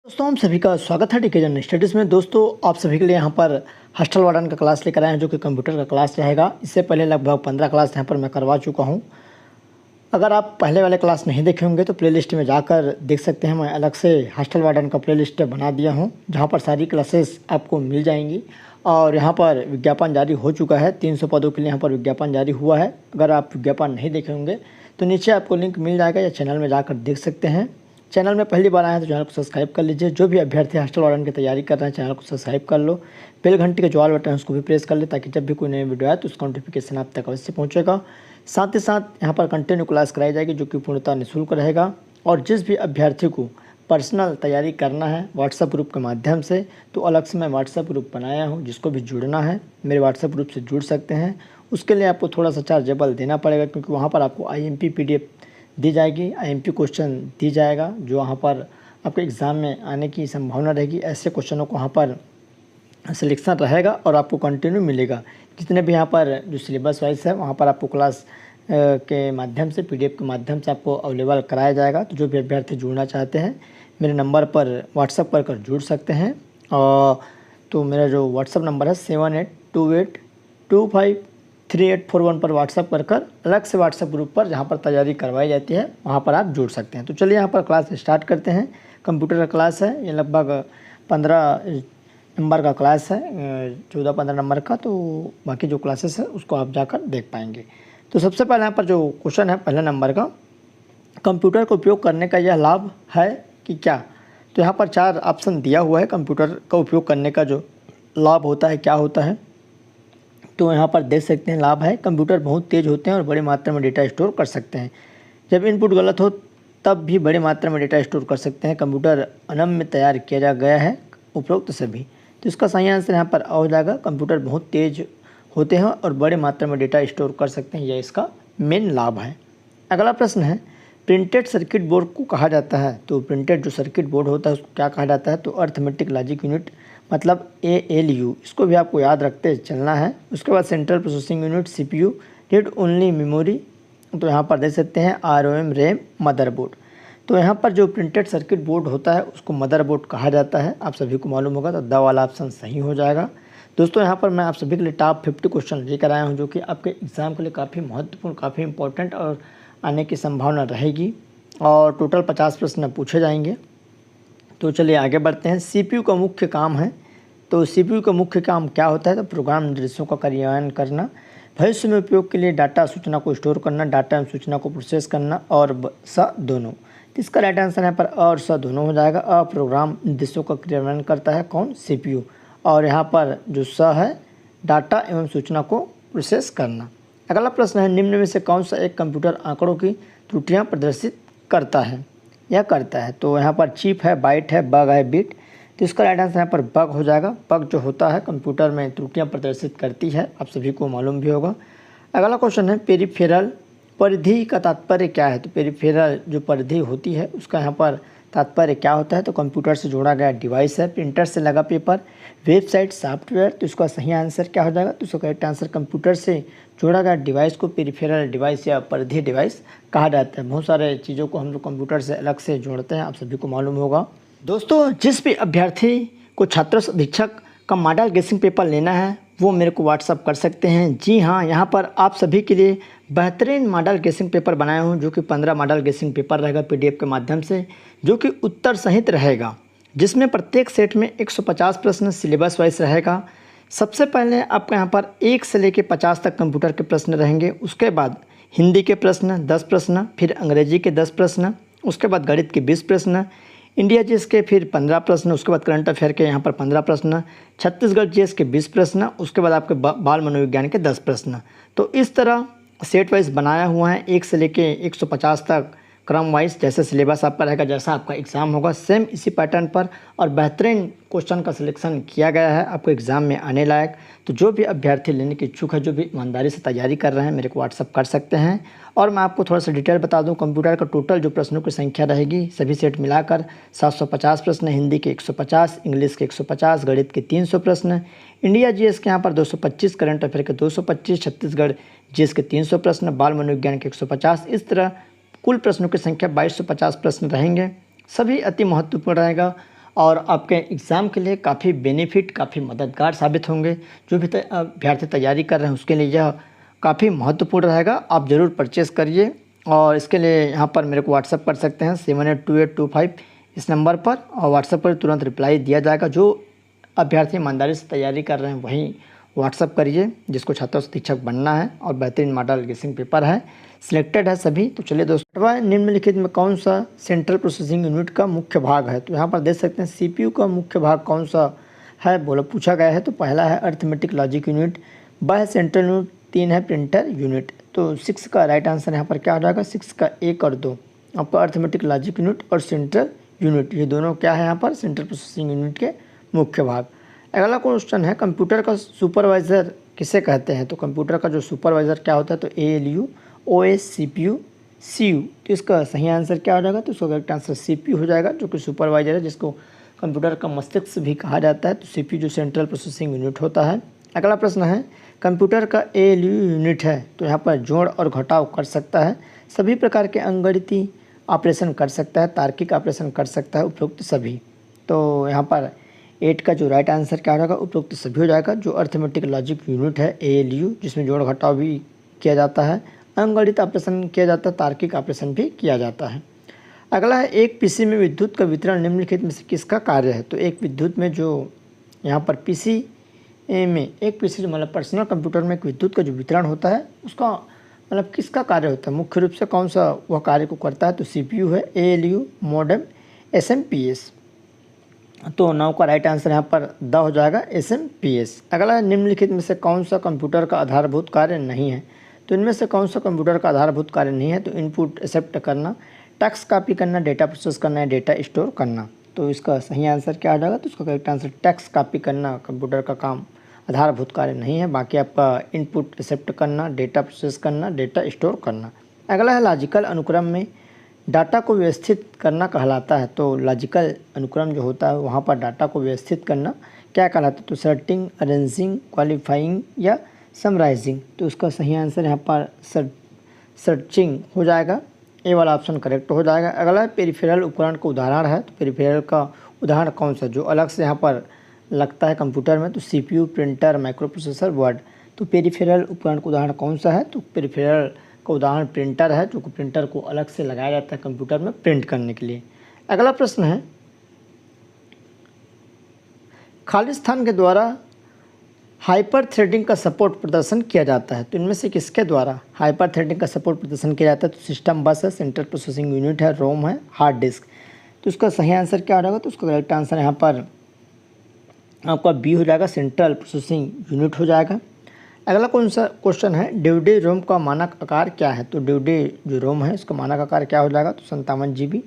दोस्तों हम सभी का स्वागत है टीके जन स्टडीज़ में। दोस्तों आप सभी के लिए यहाँ पर हॉस्टल वार्डन का क्लास लेकर आए हैं जो कि कंप्यूटर का क्लास रहेगा। इससे पहले लगभग 15 क्लास यहाँ पर मैं करवा चुका हूँ। अगर आप पहले वाले क्लास नहीं देखे होंगे तो प्लेलिस्ट में जाकर देख सकते हैं। मैं अलग से हॉस्टल वार्डन का प्लेलिस्ट बना दिया हूँ जहाँ पर सारी क्लासेस आपको मिल जाएंगी। और यहाँ पर विज्ञापन जारी हो चुका है, 300 पदों के लिए यहाँ पर विज्ञापन जारी हुआ है। अगर आप विज्ञापन नहीं देखे होंगे तो नीचे आपको लिंक मिल जाएगा या चैनल में जाकर देख सकते हैं। चैनल में पहली बार आए हैं तो चैनल को सब्सक्राइब कर लीजिए। जो भी अभ्यर्थी हॉस्टल वार्डन की तैयारी कर रहे हैं चैनल को सब्सक्राइब कर लो। बेल घंटी का जो ऑल बटन है उसको भी प्रेस कर ले ताकि जब भी कोई नई वीडियो आए तो उसका नोटिफिकेशन आप तक अवश्य पहुंचेगा। साथ ही साथ यहाँ पर कंटिन्यू क्लास कराई जाएगी जो कि पूर्णतः निःशुल्क रहेगा। और जिस भी अभ्यर्थी को पर्सनल तैयारी करना है व्हाट्सएप ग्रुप के माध्यम से तो अलग से मैं व्हाट्सएप ग्रुप बनाया हूँ। जिसको भी जुड़ना है मेरे व्हाट्सएप ग्रुप से जुड़ सकते हैं। उसके लिए आपको थोड़ा सा चार्जेबल देना पड़ेगा क्योंकि वहाँ पर आपको IMP PDF दी जाएगी, IMP क्वेश्चन दी जाएगा जो वहाँ पर आपके एग्ज़ाम में आने की संभावना रहेगी। ऐसे क्वेश्चनों को वहाँ पर सिलेक्शन रहेगा और आपको कंटिन्यू मिलेगा। जितने भी यहाँ पर जो सिलेबस वाइज है वहाँ पर आपको क्लास के माध्यम से PDF के माध्यम से आपको अवेलेबल कराया जाएगा। तो जो भी अभ्यर्थी जुड़ना चाहते हैं मेरे नंबर पर व्हाट्सएप कर जुड़ सकते हैं। और तो मेरा जो व्हाट्सएप नंबर है 7828253841 पर व्हाट्सएप कर अलग से व्हाट्सएप ग्रुप पर जहाँ पर तैयारी करवाई जाती है वहाँ पर आप जुड़ सकते हैं। तो चलिए यहाँ पर क्लास स्टार्ट करते हैं। कंप्यूटर का क्लास है, ये लगभग 15 नंबर का क्लास है, 14-15 नंबर का। तो बाकी जो क्लासेस है उसको आप जाकर देख पाएंगे। तो सबसे पहले यहाँ पर जो क्वेश्चन है पहले नंबर का, कंप्यूटर का उपयोग करने का यह लाभ है कि क्या। तो यहाँ पर 4 ऑप्शन दिया हुआ है कंप्यूटर का उपयोग करने का जो लाभ होता है क्या होता है। तो यहाँ पर देख सकते हैं लाभ है, कंप्यूटर बहुत तेज़ होते हैं और बड़ी मात्रा में डेटा स्टोर कर सकते हैं। जब इनपुट गलत हो तब भी बड़ी मात्रा में डेटा स्टोर कर सकते हैं। कंप्यूटर अनम्य तैयार किया गया है उपरोक्त सभी। तो इसका सही आंसर यहाँ पर हो जाएगा, कंप्यूटर बहुत तेज़ होते हैं और बड़े मात्रा में डेटा स्टोर कर सकते हैं, यह इसका मेन लाभ है। अगला प्रश्न है, प्रिंटेड सर्किट बोर्ड को कहा जाता है। तो प्रिंटेड जो सर्किट बोर्ड होता है उसको क्या कहा जाता है। तो अर्थमेटिक लॉजिक यूनिट मतलब ALU, इसको भी आपको याद रखते चलना है। उसके बाद central processing unit CPU, read only memory. तो यहाँ पर देख सकते हैं ROM रैम मदरबोर्ड। तो यहाँ पर जो प्रिंटेड सर्किट बोर्ड होता है उसको मदरबोर्ड कहा जाता है, आप सभी को मालूम होगा। तो द वाला ऑप्शन सही हो जाएगा। दोस्तों यहाँ पर मैं आप सभी के लिए टॉप 50 क्वेश्चन लेकर आया हूँ जो कि आपके एग्ज़ाम के लिए काफ़ी महत्वपूर्ण, काफ़ी इंपॉर्टेंट और आने की संभावना रहेगी। और टोटल 50 प्रश्न पूछे जाएंगे। तो चलिए आगे बढ़ते हैं। CPU का मुख्य काम है। तो CPU का मुख्य काम क्या होता है। तो प्रोग्राम निर्देशों का कार्यान्वयन करना, भविष्य में उपयोग के लिए डाटा सूचना को स्टोर करना, डाटा एवं सूचना को प्रोसेस करना और स दोनों। तो इसका राइट आंसर यहाँ पर और स दोनों हो जाएगा। प्रोग्राम निर्देशों का क्रियान्वयन करता है कौन, CPU। और यहाँ पर जो स है डाटा एवं सूचना को प्रोसेस करना। अगला प्रश्न है, निम्न में से कौन सा एक कंप्यूटर आंकड़ों की त्रुटियाँ प्रदर्शित करता है या करता है। तो यहाँ पर चिप है, बाइट है, बग है, बिट। तो इसका राइट आंसर यहाँ पर बग हो जाएगा। बग जो होता है कंप्यूटर में त्रुटियाँ प्रदर्शित करती है, आप सभी को मालूम भी होगा। अगला क्वेश्चन है, पेरिफेरल परिधि का तात्पर्य क्या है। तो पेरिफेरल जो परिधि होती है उसका यहाँ पर तात्पर्य क्या होता है। तो कंप्यूटर से जोड़ा गया डिवाइस है, प्रिंटर से लगा पेपर, वेबसाइट, सॉफ्टवेयर। तो इसका सही आंसर क्या हो जाएगा। तो इसका करेक्ट आंसर कंप्यूटर से जोड़ा गया डिवाइस को पेरिफेरल डिवाइस या परिधीय डिवाइस कहा जाता है। बहुत सारे चीज़ों को हम लोग कंप्यूटर से अलग से जोड़ते हैं, आप सभी को मालूम होगा। दोस्तों जिस भी अभ्यर्थी को छात्र अधीक्षक का मॉडल गेसिंग पेपर लेना है वो मेरे को व्हाट्सअप कर सकते हैं। जी हाँ, यहाँ पर आप सभी के लिए बेहतरीन मॉडल गेसिंग पेपर बनाया हूँ जो कि 15 मॉडल गेसिंग पेपर रहेगा PDF के माध्यम से, जो कि उत्तर सहित रहेगा, जिसमें प्रत्येक सेट में 150 प्रश्न सिलेबस वाइज रहेगा। सबसे पहले आपका यहाँ पर 1 से लेकर 50 तक कंप्यूटर के प्रश्न रहेंगे। उसके बाद हिंदी के प्रश्न 10 प्रश्न, फिर अंग्रेजी के 10 प्रश्न, उसके बाद गणित के 20 प्रश्न, इंडिया GS के फिर 15 प्रश्न, उसके बाद करंट अफेयर के यहाँ पर 15 प्रश्न, छत्तीसगढ़ GS के 20 प्रश्न, उसके बाद आपके बाल मनोविज्ञान के 10 प्रश्न। तो इस तरह सेट वाइज बनाया हुआ है 1 से लेके 150 तक क्रम वाइज। जैसे सिलेबस आपका रहेगा, जैसा आपका एग्ज़ाम होगा सेम इसी पैटर्न पर और बेहतरीन क्वेश्चन का सिलेक्शन किया गया है आपको एग्ज़ाम में आने लायक। तो जो भी अभ्यर्थी लेने के इच्छुक है, जो भी ईमानदारी से तैयारी कर रहे हैं, मेरे को व्हाट्सअप कर सकते हैं। और मैं आपको थोड़ा सा डिटेल बता दूं, कंप्यूटर का टोटल जो प्रश्नों की संख्या रहेगी सभी सेट मिलाकर 750 प्रश्न, हिंदी के 150, इंग्लिश के 150, गणित के 300 प्रश्न, इंडिया GS के यहाँ पर 225, करंट अफेयर के 225, छत्तीसगढ़ GS के 300 प्रश्न, बाल मनोविज्ञान के 150। इस तरह कुल प्रश्नों की संख्या 2250 प्रश्न रहेंगे। सभी अति महत्वपूर्ण रहेगा और आपके एग्ज़ाम के लिए काफ़ी बेनिफिट, काफ़ी मददगार साबित होंगे। जो भी अभ्यर्थी तैयारी कर रहे हैं उसके लिए यह काफ़ी महत्वपूर्ण रहेगा। आप ज़रूर परचेज़ करिए और इसके लिए यहाँ पर मेरे को व्हाट्सअप कर सकते हैं 782825 इस नंबर पर, और व्हाट्सअप पर तुरंत रिप्लाई दिया जाएगा। जो अभ्यर्थी ईमानदारी से तैयारी कर रहे हैं वहीं व्हाट्सअप करिए, जिसको छात्र शिक्षक बनना है और बेहतरीन मॉडल गेसिंग पेपर है, सिलेक्टेड है सभी। तो चलिए दोस्तों, निम्नलिखित में कौन सा सेंट्रल प्रोसेसिंग यूनिट का मुख्य भाग है? तो यहाँ पर देख सकते हैं सीपीयू का मुख्य भाग कौन सा है पूछा गया है। तो पहला है अर्थमेटिक लॉजिक यूनिट, ब है सेंट्रल यूनिट, 3 है प्रिंटर यूनिट। तो 6 का राइट आंसर यहाँ पर क्या हो जाएगा? 6 का 1 और 2 आपका अर्थमेटिक लॉजिक यूनिट और सेंट्रल यूनिट, ये दोनों क्या है यहाँ पर? सेंट्रल प्रोसेसिंग यूनिट के मुख्य भाग। अगला क्वेश्चन है कंप्यूटर का सुपरवाइज़र किसे कहते हैं? तो कंप्यूटर का जो सुपरवाइज़र क्या होता है? तो ALU, OS, CPU, CU। तो इसका सही आंसर क्या हो जाएगा? तो इसका करेक्ट आंसर CPU हो जाएगा, जो कि सुपरवाइज़र है, जिसको कंप्यूटर का मस्तिष्क भी कहा जाता है। तो CPU जो सेंट्रल प्रोसेसिंग यूनिट होता है। अगला प्रश्न है कंप्यूटर का ALU यूनिट है तो यहाँ पर जोड़ और घटाव कर सकता है, सभी प्रकार के अंकगणितीय ऑपरेशन कर सकता है, तार्किक ऑपरेशन कर सकता है, उपरोक्त सभी। तो यहाँ पर 8 का जो राइट आंसर क्या हो जाएगा? उपरोक्त सभी हो जाएगा। जो अर्थमेटिक लॉजिक यूनिट है ALU, जिसमें जोड़ घटाव भी किया जाता है, अंकगणित ऑपरेशन किया जाता है, तार्किक ऑपरेशन भी किया जाता है। अगला है एक पीसी में विद्युत का वितरण निम्नलिखित में से किसका कार्य है? तो एक विद्युत में जो यहाँ पर पीसी में एक पीसी जो मतलब पर्सनल कंप्यूटर में एक विद्युत का जो वितरण होता है उसका मतलब किसका कार्य होता है? मुख्य रूप से कौन सा वह कार्य को करता है? तो CPU है, ALU, मॉडेम, SMPS। तो 9 का राइट आंसर यहाँ पर द हो जाएगा, SMPS। अगला निम्नलिखित में से कौन सा कंप्यूटर का आधारभूत कार्य नहीं है? तो इनमें से कौन सा कंप्यूटर का आधारभूत कार्य नहीं है? तो इनपुट एक्सेप्ट करना, टेक्स्ट कॉपी करना, डेटा प्रोसेस करना है, डेटा स्टोर करना। तो इसका सही आंसर क्या आ जाएगा? तो इसका करेक्ट आंसर टेक्स्ट कॉपी करना कंप्यूटर का काम आधारभूत कार्य नहीं है। बाकी आपका इनपुट एक्सेप्ट करना, डेटा प्रोसेस करना, डेटा स्टोर करना। अगला है लॉजिकल अनुक्रम में डाटा को व्यवस्थित करना कहलाता है। तो लॉजिकल अनुक्रम जो होता है वहाँ पर डाटा को व्यवस्थित करना क्या कहलाता है? तो सर्टिंग, अरेंजिंग, क्वालिफाइंग या समराइजिंग। तो उसका सही आंसर यहाँ पर सर्चिंग हो जाएगा, ए वाला ऑप्शन करेक्ट हो जाएगा। अगला पेरिफेरल उपकरण का उदाहरण है। तो पेरिफेरल का उदाहरण कौन सा जो अलग से यहाँ पर लगता है कंप्यूटर में? तो CPU, printer, micro processor, word. तो पेरिफेरल उपकरण का उदाहरण कौन सा है? तो पेरिफेरल का उदाहरण प्रिंटर है, जो कि प्रिंटर को अलग से लगाया जाता है कंप्यूटर में प्रिंट करने के लिए। अगला प्रश्न है खाली स्थान के द्वारा हाइपर थ्रेडिंग का सपोर्ट प्रदर्शन किया जाता है। तो इनमें से किसके द्वारा हाइपर थ्रेडिंग का सपोर्ट प्रदर्शन किया जाता है? तो सिस्टम बस है, सेंट्रल प्रोसेसिंग यूनिट है, रोम है, हार्ड डिस्क। तो उसका सही आंसर क्या हो जाएगा? तो उसका करेक्ट आंसर यहाँ पर आपका बी हो जाएगा, सेंट्रल प्रोसेसिंग यूनिट हो जाएगा। अगला कौन सा क्वेश्चन है DVD रोम का मानक आकार क्या है? तो DVD जो रोम है उसका मानक आकार क्या हो जाएगा? तो 57 GB,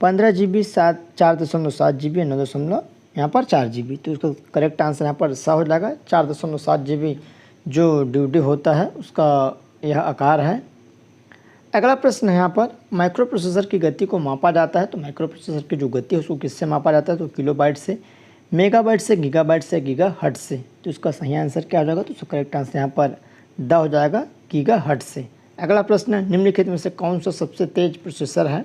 15 GB, 4.7 GB, 9 यहाँ पर 4 GB। तो उसका करेक्ट आंसर यहाँ पर सा हो जाएगा, 4.7 GB जो DVD होता है उसका यह आकार है। अगला प्रश्न है यहाँ पर माइक्रो प्रोसेसर की गति को मापा जाता है। तो माइक्रो प्रोसेसर की जो गति है उसको किससे मापा जाता है? तो किलोबाइट से, मेगाबाइट से, गीगाबाइट से, गीगाहर्ट्ज़ से। तो इसका सही आंसर क्या हो जाएगा? तो उसका करेक्ट आंसर यहाँ पर द हो जाएगा, गीगाहर्ट्ज़ से। अगला प्रश्न है निम्नलिखित में से कौन सा सबसे तेज प्रोसेसर है?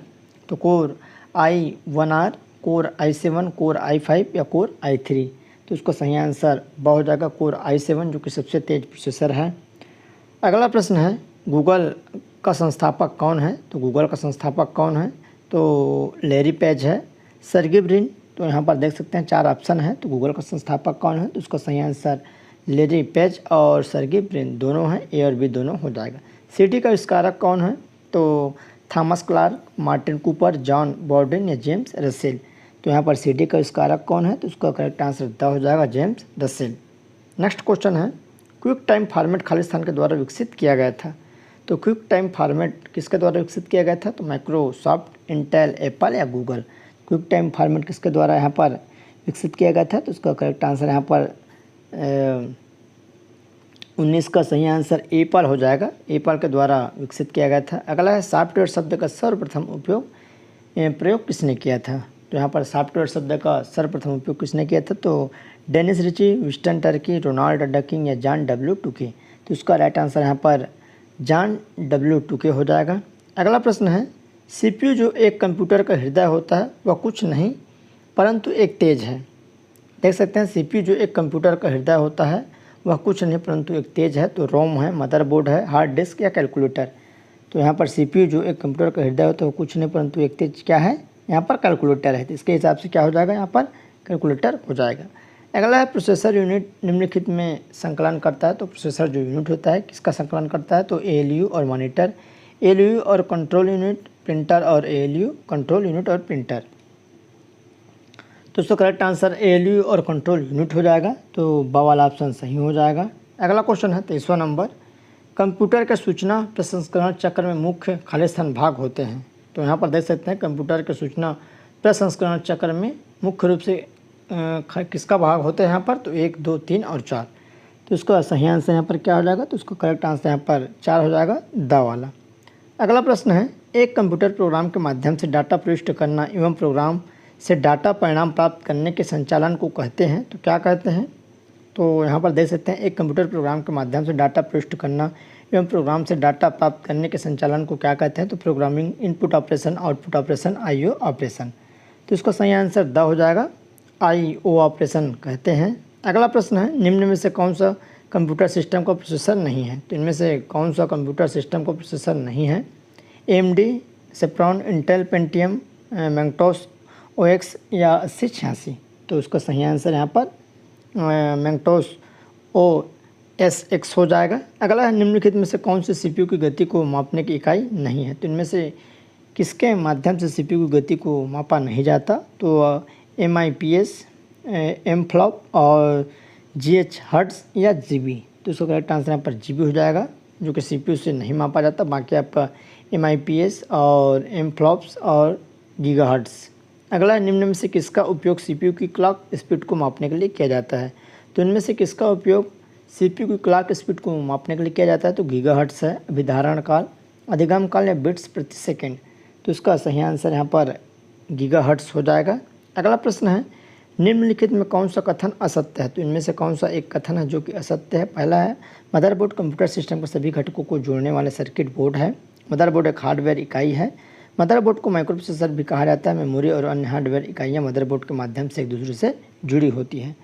तो core i1R, core i7, core i5 या कोर i3। तो उसका सही आंसर ब हो जाएगा, कोर i7 जो कि सबसे तेज प्रोसेसर है। अगला प्रश्न है गूगल का संस्थापक कौन है? तो गूगल का संस्थापक कौन है? तो लैरी पेज है, सर्गे ब्रिन। तो यहाँ पर देख सकते हैं 4 ऑप्शन है। तो गूगल का संस्थापक कौन है? तो उसका सही आंसर लैरी पेज और सर्गे ब्रिन दोनों हैं, ए और बी दोनों हो जाएगा। सीडी का आविष्कारक कौन है? तो Thomas Clarke, Martin Cooper, John Bardeen या जेम्स रसेल। तो यहाँ पर सीडी का आविष्कारक कौन है? तो उसका करेक्ट आंसर द हो जाएगा, जेम्स रसेल। नेक्स्ट क्वेश्चन है क्विक टाइम फॉर्मेट खाली स्थान के द्वारा विकसित किया गया था। तो क्विक टाइम फॉर्मेट किसके द्वारा विकसित किया गया था? तो माइक्रोसॉफ्ट, इंटेल, एप्पल या गूगल। क्विक टाइम फॉर्मेट किसके द्वारा यहाँ पर विकसित किया गया था? तो उसका करेक्ट आंसर यहाँ पर 19 का सही आंसर एप्पल हो जाएगा, एप्पल के द्वारा विकसित किया गया था। अगला है सॉफ्टवेयर शब्द का सर्वप्रथम प्रयोग किसने किया था? तो यहाँ पर सॉफ्टवेयर शब्द का सर्वप्रथम उपयोग किसने किया था? तो Dennis Ritchie, Winston Turkey, Ronald डकिंग या जॉन W. टुके। तो उसका राइट आंसर यहाँ पर जॉन W. टुके हो जाएगा। अगला प्रश्न है CPU जो एक कंप्यूटर का हृदय होता है वह कुछ नहीं परंतु एक तेज है। देख सकते हैं सीपीयू जो एक कंप्यूटर का हृदय होता है वह कुछ नहीं परंतु एक तेज है। तो रोम है, मदरबोर्ड है, हार्ड डिस्क या कैलकुलेटर। तो यहाँ पर सीपीयू जो एक कंप्यूटर का हृदय होता है वो कुछ नहीं परंतु एक तेज क्या है, यहाँ पर कैलकुलेटर है। तो इसके हिसाब से क्या हो जाएगा, यहाँ पर कैलकुलेटर हो जाएगा। अगला है प्रोसेसर यूनिट निम्नलिखित में संकलन करता है। तो प्रोसेसर जो यूनिट होता है किसका संकलन करता है, तो एएलयू और मॉनिटर, एएलयू और कंट्रोल यूनिट, प्रिंटर और एएलयू, कंट्रोल यूनिट और प्रिंटर। तो इसका करेक्ट आंसर एएलयू और कंट्रोल यूनिट हो जाएगा। तो बा वाला ऑप्शन सही हो जाएगा। अगला क्वेश्चन है 23वां नंबर, कंप्यूटर के सूचना प्रसंस्करण चक्र में मुख्य खालिस्तान भाग होते हैं। तो यहाँ पर देख सकते हैं कंप्यूटर के सूचना प्रसंस्करण चक्र में मुख्य रूप से किसका भाग होता है यहाँ पर, तो 1, 2, 3 और 4। तो इसका सही आंसर यहाँ पर क्या हो जाएगा, तो इसका करेक्ट आंसर यहाँ पर 4 हो जाएगा, द वाला। अगला प्रश्न है, एक कंप्यूटर प्रोग्राम के माध्यम से डाटा प्रविष्ट करना एवं प्रोग्राम से डाटा परिणाम प्राप्त करने के संचालन को कहते हैं। तो क्या कहते हैं, तो यहाँ पर देख सकते हैं एक कंप्यूटर प्रोग्राम के माध्यम से डाटा प्रविष्ट करना एवं प्रोग्राम से डाटा प्राप्त करने के संचालन को क्या कहते हैं, तो programming input operation, output operation, IO operation. तो इसका सही आंसर द हो जाएगा, आईओ ऑपरेशन कहते हैं। अगला प्रश्न है, निम्न में से कौन सा कंप्यूटर सिस्टम का प्रोसेसर नहीं है। तो इनमें से कौन सा कंप्यूटर सिस्टम का प्रोसेसर नहीं है, AMD, सेफ्रॉन, इंटेल पेंटियम, मैंगटोस OX या 8086। तो उसका सही आंसर यहाँ पर मैंगटोस OS X हो जाएगा। अगला है, निम्नलिखित में से कौन से सीपीयू की गति को मापने की इकाई नहीं है। तो इनमें से किसके माध्यम से सीपीयू की गति को मापा नहीं जाता, तो MIPS, एमफ्लॉप और GH हर्ट्ज या GB। तो इसका करेक्ट आंसर यहाँ पर GB हो जाएगा, जो कि सीपीयू से नहीं मापा जाता। बाकी आपका MIPS और एमफ्लॉप्स और गीगाहर्ट्ज। अगला है, निम्न में से किसका उपयोग सीपीयू की क्लॉक स्पीड को मापने के लिए किया जाता है। तो इनमें से किसका उपयोग सीपीयू की क्लॉक स्पीड को मापने के लिए किया जाता है, तो गीगाहर्ट्ज है, अभिधारण काल, अधिगम काल या बिट्स प्रति सेकेंड। तो इसका सही आंसर यहाँ पर गीगाहर्ट्ज हो जाएगा। अगला प्रश्न है, निम्नलिखित में कौन सा कथन असत्य है। तो इनमें से कौन सा एक कथन है जो कि असत्य है। पहला है, मदरबोर्ड कंप्यूटर सिस्टम के सभी घटकों को जोड़ने वाले सर्किट बोर्ड है। मदरबोर्ड एक हार्डवेयर इकाई है। मदरबोर्ड को माइक्रोप्रोसेसर भी कहा जाता है। मेमोरी और अन्य हार्डवेयर इकाइयाँ मदरबोर्ड के माध्यम से एक दूसरे से जुड़ी होती हैं।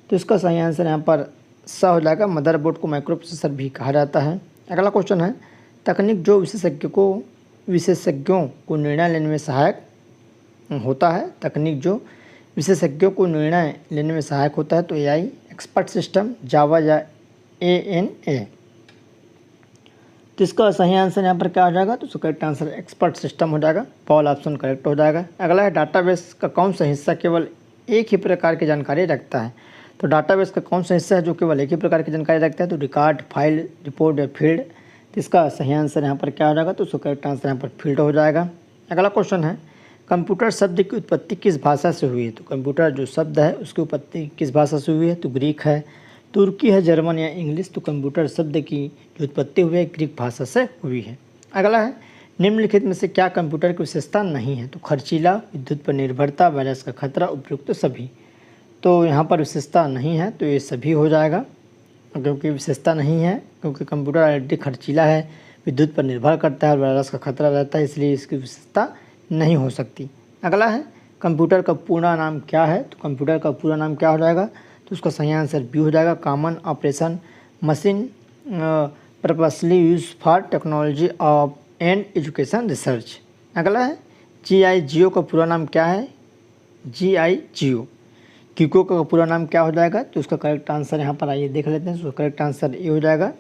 तो इसका सही आंसर यहाँ पर स हो जाएगा, मदरबोर्ड को माइक्रोप्रोसेसर भी कहा जाता है। अगला क्वेश्चन है, तकनीक जो विशेषज्ञों को निर्णय लेने में सहायक होता है। तकनीक जो विशेषज्ञों को निर्णय लेने में सहायक होता है, तो AI, एक्सपर्ट सिस्टम, जावा या ANA। तो इसका सही आंसर यहाँ पर क्या हो जाएगा, तो करेक्ट आंसर एक्सपर्ट सिस्टम हो जाएगा। पॉल ऑप्शन करेक्ट हो जाएगा। अगला है, डाटाबेस का कौन सा हिस्सा केवल एक ही प्रकार की जानकारी रखता है। तो डाटाबेस का कौन सा हिस्सा है जो केवल एक ही प्रकार की जानकारी रखता है, तो रिकॉर्ड, फाइल, रिपोर्ट या फील्ड। तो इसका सही आंसर यहाँ पर क्या हो जाएगा, तो करेक्ट आंसर यहाँ पर फील्ड हो जाएगा। अगला क्वेश्चन है, कंप्यूटर शब्द की उत्पत्ति किस भाषा से हुई है। तो कंप्यूटर जो शब्द है उसकी उत्पत्ति किस भाषा से हुई है, तो ग्रीक है, तुर्की है, जर्मन या इंग्लिश। तो कंप्यूटर शब्द की जो उत्पत्ति हुई है ग्रीक भाषा से हुई है। अगला है, निम्नलिखित में से क्या कंप्यूटर की विशेषता नहीं है। तो खर्चीला, विद्युत पर निर्भरता, वायरस का खतरा, उपयुक्त सभी। तो यहाँ पर विशेषता नहीं है, तो ये सभी हो जाएगा, क्योंकि विशेषता नहीं है, क्योंकि कंप्यूटर ऑलरेडी खर्चीला है, विद्युत पर निर्भर करता है, वायरस का खतरा रहता है, इसलिए इसकी विशेषता नहीं हो सकती। अगला है, कंप्यूटर का पूरा नाम क्या है। तो कंप्यूटर का पूरा नाम क्या हो जाएगा, तो उसका सही आंसर बी हो जाएगा, common operation machine purposely use for technology of and education research. अगला है, GIGO का पूरा नाम क्या है, GIGO। किको का पूरा नाम क्या हो जाएगा, तो उसका करेक्ट आंसर यहाँ पर आइए देख लेते हैं। उसका करेक्ट आंसर ये हो जाएगा,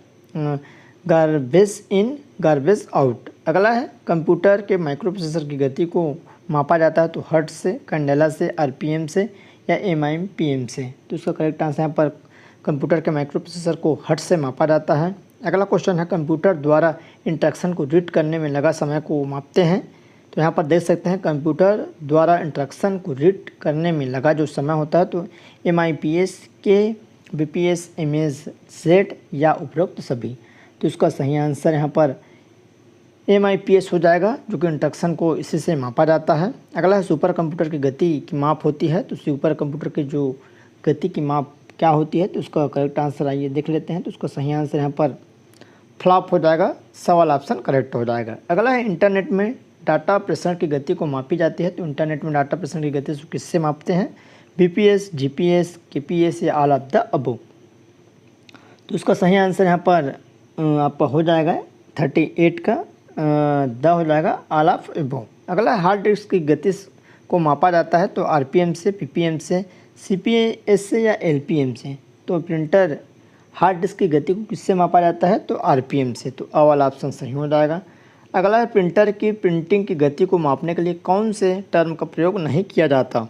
गार्बेज इन गार्बेज आउट। अगला है, कंप्यूटर के माइक्रोप्रोसेसर की गति को मापा जाता है, तो हर्ट्ज से, कैंडेला से, RPM से या MIPM से। तो उसका करेक्ट आंसर यहाँ पर कंप्यूटर के माइक्रोप्रोसेसर को हर्ट्ज से मापा जाता है। अगला क्वेश्चन है, कंप्यूटर द्वारा इंस्ट्रक्शन को रीड करने में लगा समय को मापते हैं। तो यहाँ पर देख सकते हैं कंप्यूटर द्वारा इंस्ट्रक्शन को रीड करने में लगा जो समय होता है, तो MIPS, BPS, इमेज सेट या उपरोक्त सभी। तो इसका सही आंसर यहाँ पर MIPS हो जाएगा, जो कि इंस्ट्रक्शन को इसी से मापा जाता है। अगला है, सुपर कंप्यूटर की गति की माप होती है। तो सुपर कंप्यूटर की जो गति की माप क्या होती है, तो उसका करेक्ट आंसर आइए देख लेते हैं। तो उसका सही आंसर यहाँ पर फ्लॉप हो जाएगा, सवाल ऑप्शन करेक्ट हो जाएगा। अगला है, इंटरनेट में डाटा प्रेषण की गति को मापी जाती है, तो इंटरनेट में डाटा प्रेषण की गति को किससे मापते हैं? बीपीएस, जीपीएस, केपीएस या ऑल ऑफ द अबव। तो उसका सही आंसर यहाँ पर आपका हो जाएगा 38 का द हो जाएगा ऑल ऑफ अबव। अगला हार्ड डिस्क की गति को मापा जाता है, तो आरपीएम से, पीपीएम से, सीपीएस से या एलपीएम से। तो प्रिंटर हार्ड डिस्क की गति को किससे मापा जाता है? तो आरपीएम से। तो अ वाला ऑप्शन सही हो जाएगा। अगला है प्रिंटर की प्रिंटिंग की गति को मापने के लिए कौन से टर्म का प्रयोग नहीं किया जाता?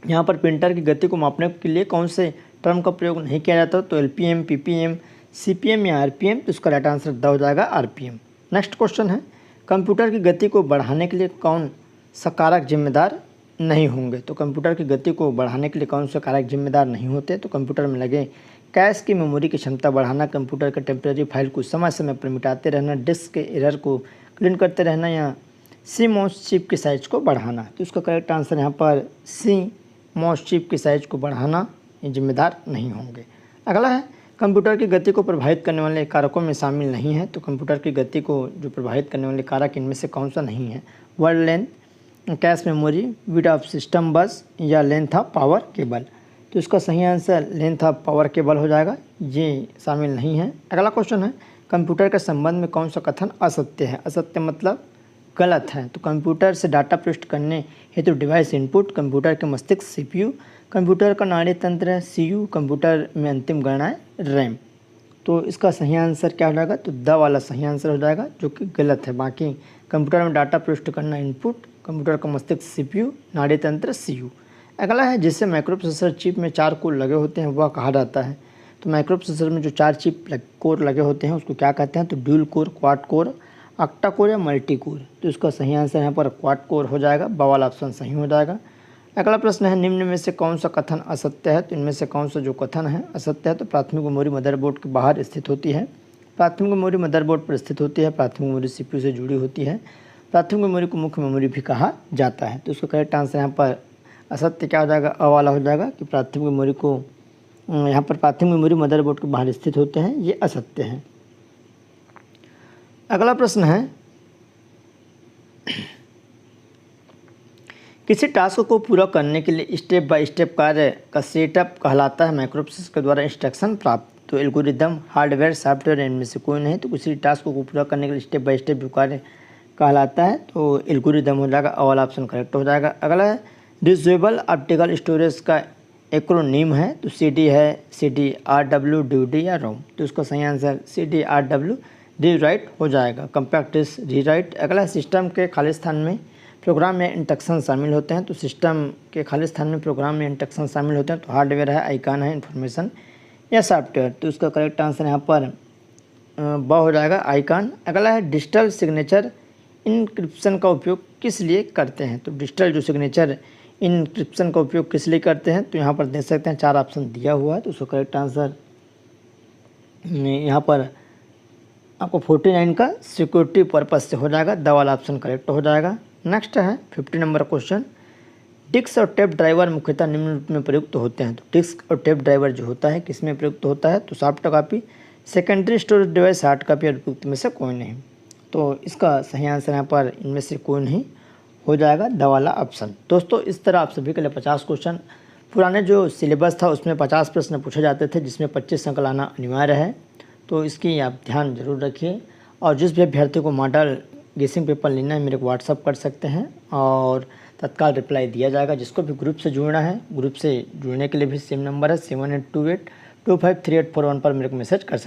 यहाँ पर प्रिंटर की गति को मापने के लिए कौन से टर्म का प्रयोग नहीं किया जाता? तो एलपीएम, पीपीएम, सीपीएम या आरपीएम। तो इसका राइट आंसर द हो जाएगा आरपीएम। नेक्स्ट क्वेश्चन है, कंप्यूटर की गति को बढ़ाने के लिए कौन सा कारक जिम्मेदार नहीं होंगे? तो कंप्यूटर की गति को बढ़ाने के लिए कौन सा कारक जिम्मेदार नहीं होते? तो कंप्यूटर में लगे कैश की मेमोरी की क्षमता बढ़ाना, कंप्यूटर के टेम्परेरी फाइल को समय समय पर मिटाते रहना, डिस्क के एरर को क्लीन करते रहना या CMOS चिप की साइज को बढ़ाना। तो इसका करेक्ट आंसर यहाँ पर CMOS चिप की साइज को बढ़ाना ये जिम्मेदार नहीं होंगे। अगला है कंप्यूटर की गति को प्रभावित करने वाले कारकों में शामिल नहीं है। तो कंप्यूटर की गति को जो प्रभावित करने वाले कारक इनमें से कौन सा नहीं है? Word length, cache memory, width of system बस या लेंथ ऑफ पावर केबल। तो इसका सही answer length of power cable हो जाएगा, ये शामिल नहीं है। अगला क्वेश्चन है, कंप्यूटर के संबंध में कौन सा कथन असत्य है? असत्य मतलब गलत है। तो कंप्यूटर से डाटा पृष्ठ करने हेतु डिवाइस इनपुट, कंप्यूटर के मस्तिष्क CPU, कंप्यूटर का नाड़ी तंत्र CPU, कंप्यूटर में अंतिम गणना RAM। तो इसका सही आंसर क्या हो जाएगा? तो द वाला सही आंसर हो जाएगा, जो कि गलत है। बाकी कंप्यूटर में डाटा प्रविष्ट करना इनपुट, कंप्यूटर का मस्तिष्क CPU, नाड़ी तंत्र CU। अगला है, जिससे माइक्रोप्रोसेसर चिप में 4 कोर लगे होते हैं वह कहा जाता है। तो माइक्रोप्रोसेसर में जो 4 चिप कोर लगे होते हैं उसको क्या कहते हैं? तो dual core, quad core, octa core या मल्टी कोर। तो इसका सही आंसर यहाँ पर क्वाड कोर हो जाएगा, ब वाला ऑप्शन सही हो जाएगा। अगला प्रश्न है, निम्न में से कौन सा कथन असत्य है? तो इनमें से कौन सा जो कथन है असत्य है? तो प्राथमिक मेमोरी मदरबोर्ड के बाहर स्थित होती है, प्राथमिक मेमोरी मदरबोर्ड पर स्थित होती है, प्राथमिक मेमोरी CPU से जुड़ी होती है, प्राथमिक मेमोरी को मुख्य मेमोरी भी कहा जाता है। तो इसका करेक्ट आंसर यहाँ पर असत्य क्या हो जाएगा? अ वाला हो जाएगा कि प्राथमिक मेमोरी को यहाँ पर प्राथमिक मेमोरी मदरबोर्ड के बाहर स्थित होते हैं, ये असत्य है। अगला प्रश्न है, किसी टास्क को पूरा करने के लिए स्टेप बाय स्टेप कार्य का सेटअप कहलाता है माइक्रोप्रोसेसर के द्वारा इंस्ट्रक्शन प्राप्त। तो एल्गोरिदम, हार्डवेयर, सॉफ्टवेयर इनमें से कोई नहीं। तो किसी टास्क को पूरा करने के लिए स्टेप बाय स्टेप जो कार्य कहलाता है तो एल्गोरिदम हो जाएगा, अ वाला ऑप्शन करेक्ट हो जाएगा। अगला है, रियूजेबल ऑप्टिकल स्टोरेज का एक्रोनीम है। तो CD है, CD-RW, DVD या ROM। तो उसका सही आंसर CD-RW रीराइट हो जाएगा, कम्पैक्ट डिस्क रीराइट। अगला, सिस्टम के खाली स्थान में प्रोग्राम में इंस्ट्रक्शन शामिल होते हैं। तो सिस्टम के खाली स्थान में प्रोग्राम में इंस्ट्रक्शन शामिल होते हैं। तो हार्डवेयर है, आइकन है, इन्फॉर्मेशन या सॉफ्टवेयर। तो उसका करेक्ट आंसर यहाँ पर ब हो जाएगा, आइकन। अगला है, डिजिटल सिग्नेचर इनक्रिप्शन का उपयोग किस लिए करते हैं? तो डिजिटल जो सिग्नेचर इनक्रिप्शन का उपयोग किस लिए करते हैं? तो यहाँ पर देख सकते हैं 4 ऑप्शन दिया हुआ है। तो उसका करेक्ट आंसर यहाँ पर आपको 49 का सिक्योरिटी पर्पज से हो जाएगा, द वाला ऑप्शन करेक्ट हो जाएगा। नेक्स्ट है 50 नंबर क्वेश्चन, डिस्क और टेप ड्राइवर मुख्यतः निम्न रूप में प्रयुक्त होते हैं। तो डिस्क और टेप ड्राइवर जो होता है किस में प्रयुक्त होता है? तो soft copy, secondary storage device, hard copy और उपयुक्त में से कोई नहीं। तो इसका सही आंसर यहाँ पर इनमें से कोई नहीं हो जाएगा, द वाला ऑप्शन। दोस्तों, इस तरह आप सभी के लिए 50 क्वेश्चन, पुराने जो सिलेबस था उसमें 50 प्रश्न पूछे जाते थे जिसमें 25 अंक लाना अनिवार्य है। तो इसकी आप ध्यान जरूर रखिए। और जिस भी अभ्यर्थी को मॉडल गेसिंग पेपर लेना है मेरे को व्हाट्सअप कर सकते हैं और तत्काल रिप्लाई दिया जाएगा। जिसको भी ग्रुप से जुड़ना है, ग्रुप से जुड़ने के लिए भी सेम नंबर है 7828253841 पर मेरे को मैसेज कर सकते हैं।